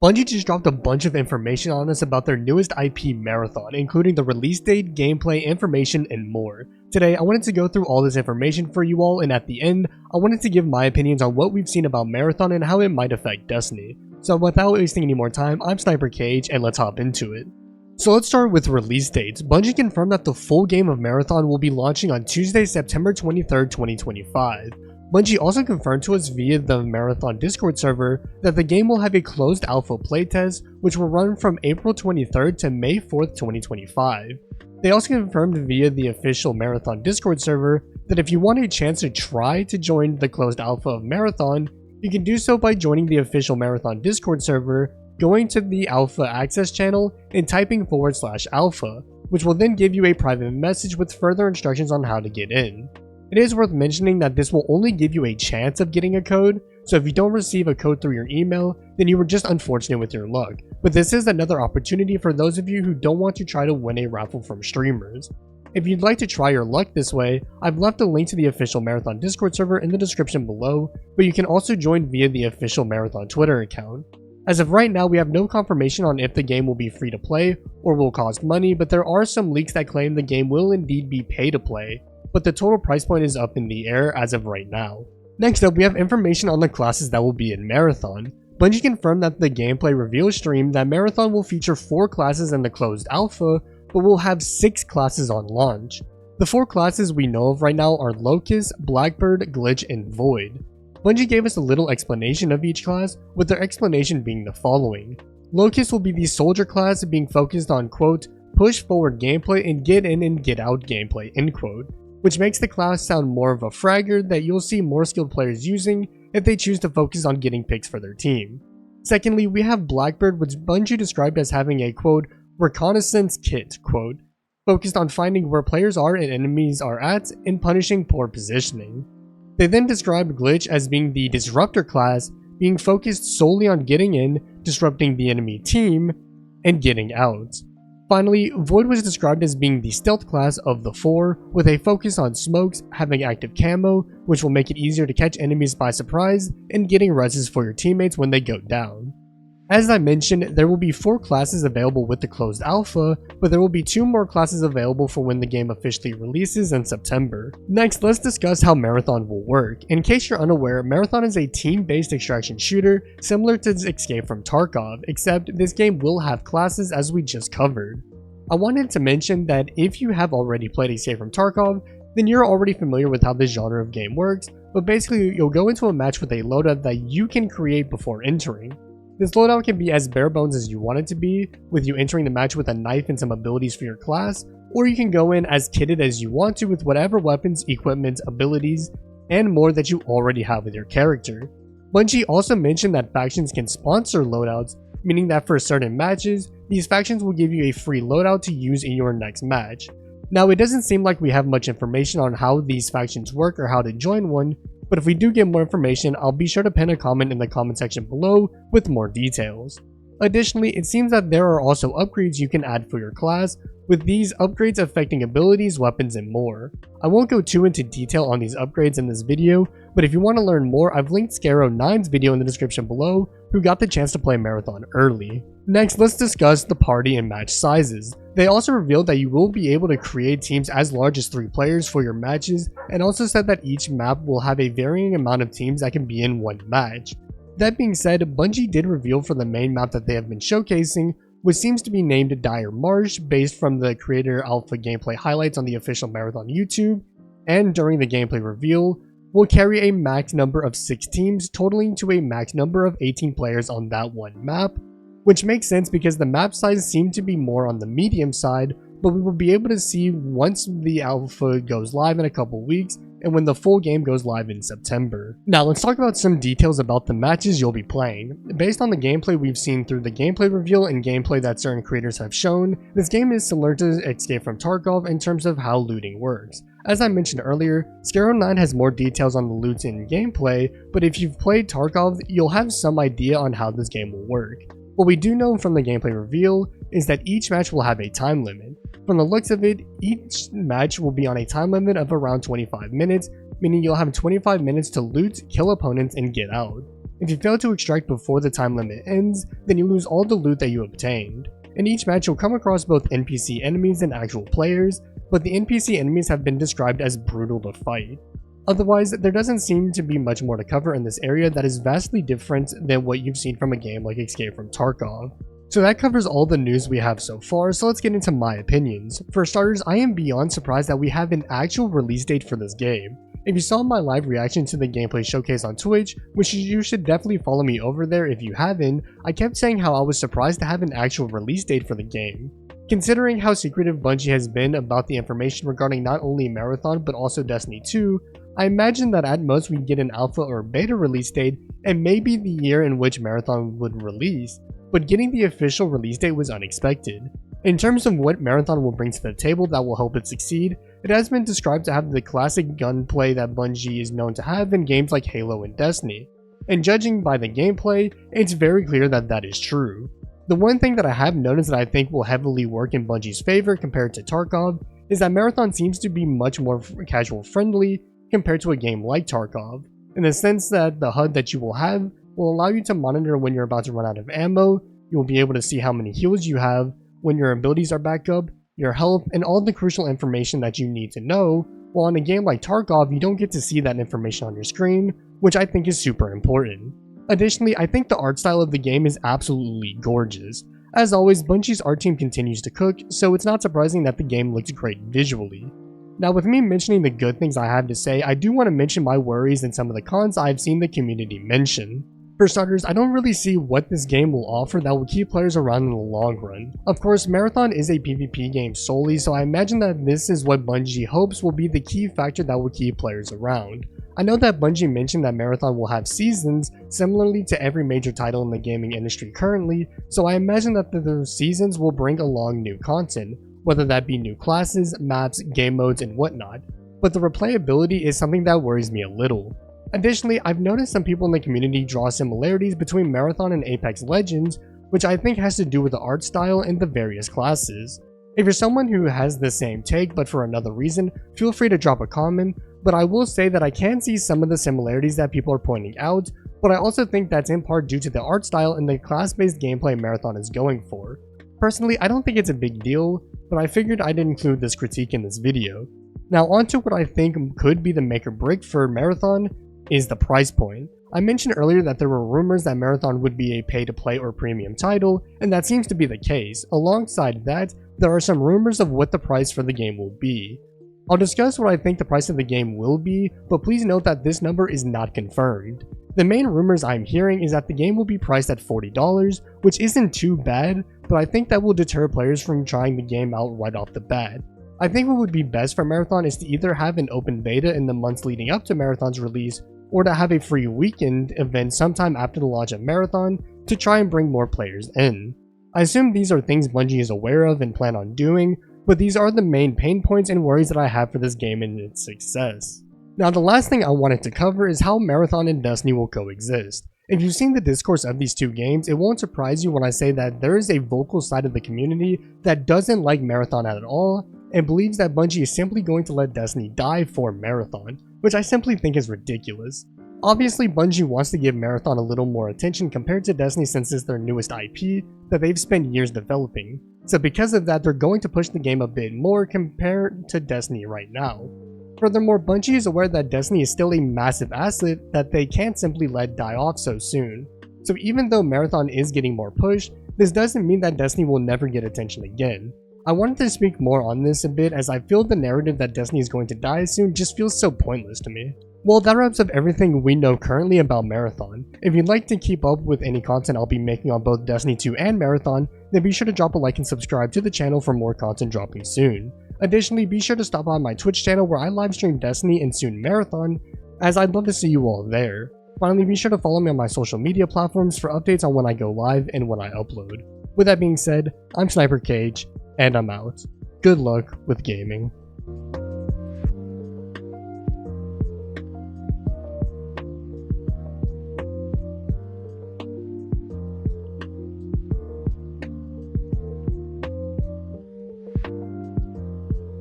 Bungie just dropped a bunch of information on us about their newest IP Marathon, including the release date, gameplay, information, and more. Today, I wanted to go through all this information for you all, and at the end, I wanted to give my opinions on what we've seen about Marathon and how it might affect Destiny. So without wasting any more time, I'm SniperKH, and let's hop into it. So let's start with release dates. Bungie confirmed that the full game of Marathon will be launching on Tuesday, September 23rd, 2025. Bungie also confirmed to us via the Marathon Discord server that the game will have a closed alpha playtest, which will run from April 23rd to May 4th, 2025. They also confirmed via the official Marathon Discord server that if you want a chance to try to join the closed alpha of Marathon, you can do so by joining the official Marathon Discord server, going to the alpha access channel, and typing /alpha, which will then give you a private message with further instructions on how to get in. It is worth mentioning that this will only give you a chance of getting a code, so if you don't receive a code through your email, then you were just unfortunate with your luck. But this is another opportunity for those of you who don't want to try to win a raffle from streamers. If you'd like to try your luck this way, I've left a link to the official Marathon Discord server in the description below, but you can also join via the official Marathon Twitter account. As of right now, we have no confirmation on if the game will be free to play or will cost money, but there are some leaks that claim the game will indeed be pay to play, but the total price point is up in the air as of right now. Next up, we have information on the classes that will be in Marathon. Bungie confirmed that the gameplay reveal stream that Marathon will feature 4 classes in the closed alpha, but will have 6 classes on launch. The 4 classes we know of right now are Locust, Blackbird, Glitch, and Void. Bungie gave us a little explanation of each class, with their explanation being the following. Locust will be the soldier class, being focused on quote, push forward gameplay and get in and get out gameplay, end quote, which makes the class sound more of a fragger that you'll see more skilled players using if they choose to focus on getting picks for their team. Secondly, we have Blackbird, which Bungie described as having a quote, reconnaissance kit, quote, focused on finding where players are and enemies are at and punishing poor positioning. They then described Glitch as being the disruptor class, being focused solely on getting in, disrupting the enemy team, and getting out. Finally, Void was described as being the stealth class of the 4, with a focus on smokes, having active camo, which will make it easier to catch enemies by surprise, and getting reses for your teammates when they go down. As I mentioned, there will be 4 classes available with the closed alpha, but there will be 2 more classes available for when the game officially releases in September. Next, let's discuss how Marathon will work. In case you're unaware, Marathon is a team-based extraction shooter similar to Escape from Tarkov, except this game will have classes as we just covered. I wanted to mention that if you have already played Escape from Tarkov, then you're already familiar with how this genre of game works, but basically you'll go into a match with a loadout that you can create before entering. This loadout can be as bare bones as you want it to be, with you entering the match with a knife and some abilities for your class, or you can go in as kitted as you want to with whatever weapons, equipment, abilities, and more that you already have with your character. Bungie also mentioned that factions can sponsor loadouts, meaning that for certain matches, these factions will give you a free loadout to use in your next match. Now, it doesn't seem like we have much information on how these factions work or how to join one, but if we do get more information, I'll be sure to pin a comment in the comment section below with more details. Additionally, it seems that there are also upgrades you can add for your class, with these upgrades affecting abilities, weapons, and more. I won't go too into detail on these upgrades in this video, but if you want to learn more, I've linked Scarrow9's video in the description below, who got the chance to play Marathon early. Next, let's discuss the party and match sizes. They also revealed that you will be able to create teams as large as 3 players for your matches, and also said that each map will have a varying amount of teams that can be in one match. That being said, Bungie did reveal for the main map that they have been showcasing, which seems to be named Dire Marsh, based from the creator alpha gameplay highlights on the official Marathon YouTube, and during the gameplay reveal, will carry a max number of 6 teams, totaling to a max number of 18 players on that one map, which makes sense because the map size seemed to be more on the medium side, but we will be able to see once the alpha goes live in a couple weeks and when the full game goes live in September. Now let's talk about some details about the matches you'll be playing. Based on the gameplay we've seen through the gameplay reveal and gameplay that certain creators have shown, this game is similar to Escape from Tarkov in terms of how looting works. As I mentioned earlier, Scarrow9 has more details on the loot in gameplay, but if you've played Tarkov, you'll have some idea on how this game will work. What we do know from the gameplay reveal is that each match will have a time limit. From the looks of it, each match will be on a time limit of around 25 minutes, meaning you'll have 25 minutes to loot, kill opponents, and get out. If you fail to extract before the time limit ends, then you lose all the loot that you obtained. In each match you'll come across both NPC enemies and actual players, but the NPC enemies have been described as brutal to fight. Otherwise, there doesn't seem to be much more to cover in this area that is vastly different than what you've seen from a game like Escape from Tarkov. So that covers all the news we have so far, so let's get into my opinions. For starters, I am beyond surprised that we have an actual release date for this game. If you saw my live reaction to the gameplay showcase on Twitch, which you should definitely follow me over there if you haven't, I kept saying how I was surprised to have an actual release date for the game. Considering how secretive Bungie has been about the information regarding not only Marathon but also Destiny 2, I imagine that at most we'd get an alpha or beta release date and maybe the year in which Marathon would release, but getting the official release date was unexpected. In terms of what Marathon will bring to the table that will help it succeed, it has been described to have the classic gunplay that Bungie is known to have in games like Halo and Destiny, and judging by the gameplay, it's very clear that that is true. The one thing that I have noticed that I think will heavily work in Bungie's favor compared to Tarkov is that Marathon seems to be much more casual friendly compared to a game like Tarkov, in the sense that the HUD that you will have will allow you to monitor when you're about to run out of ammo, you will be able to see how many heals you have, when your abilities are back up, your health, and all the crucial information that you need to know, while in a game like Tarkov you don't get to see that information on your screen, which I think is super important. Additionally, I think the art style of the game is absolutely gorgeous. As always, Bungie's art team continues to cook, so it's not surprising that the game looks great visually. Now, with me mentioning the good things I have to say, I do want to mention my worries and some of the cons I've seen the community mention. For starters, I don't really see what this game will offer that will keep players around in the long run. Of course, Marathon is a PvP game solely, so I imagine that this is what Bungie hopes will be the key factor that will keep players around. I know that Bungie mentioned that Marathon will have seasons, similarly to every major title in the gaming industry currently, so I imagine that those seasons will bring along new content, whether that be new classes, maps, game modes, and whatnot. But the replayability is something that worries me a little. Additionally, I've noticed some people in the community draw similarities between Marathon and Apex Legends, which I think has to do with the art style and the various classes. If you're someone who has the same take but for another reason, feel free to drop a comment, but I will say that I can see some of the similarities that people are pointing out, but I also think that's in part due to the art style and the class-based gameplay Marathon is going for. Personally, I don't think it's a big deal, but I figured I'd include this critique in this video. Now onto what I think could be the make or break for Marathon is the price point. I mentioned earlier that there were rumors that Marathon would be a pay-to-play or premium title, and that seems to be the case. Alongside that, there are some rumors of what the price for the game will be. I'll discuss what I think the price of the game will be, but please note that this number is not confirmed. The main rumors I'm hearing is that the game will be priced at $40, which isn't too bad, but I think that will deter players from trying the game out right off the bat. I think what would be best for Marathon is to either have an open beta in the months leading up to Marathon's release, or to have a free weekend event sometime after the launch of Marathon to try and bring more players in. I assume these are things Bungie is aware of and plan on doing, but these are the main pain points and worries that I have for this game and its success. Now the last thing I wanted to cover is how Marathon and Destiny will coexist. If you've seen the discourse of these two games, it won't surprise you when I say that there is a vocal side of the community that doesn't like Marathon at all, and believes that Bungie is simply going to let Destiny die for Marathon, which I simply think is ridiculous. Obviously, Bungie wants to give Marathon a little more attention compared to Destiny since it's their newest IP that they've spent years developing, so because of that they're going to push the game a bit more compared to Destiny right now. Furthermore, Bungie is aware that Destiny is still a massive asset that they can't simply let die off so soon. So even though Marathon is getting more push, this doesn't mean that Destiny will never get attention again. I wanted to speak more on this a bit as I feel the narrative that Destiny is going to die soon just feels so pointless to me. Well, that wraps up everything we know currently about Marathon. If you'd like to keep up with any content I'll be making on both Destiny 2 and Marathon, then be sure to drop a like and subscribe to the channel for more content dropping soon. Additionally, be sure to stop by my Twitch channel where I live stream Destiny and soon Marathon, as I'd love to see you all there. Finally, be sure to follow me on my social media platforms for updates on when I go live and when I upload. With that being said, I'm SniperKH, and I'm out. Good luck with gaming.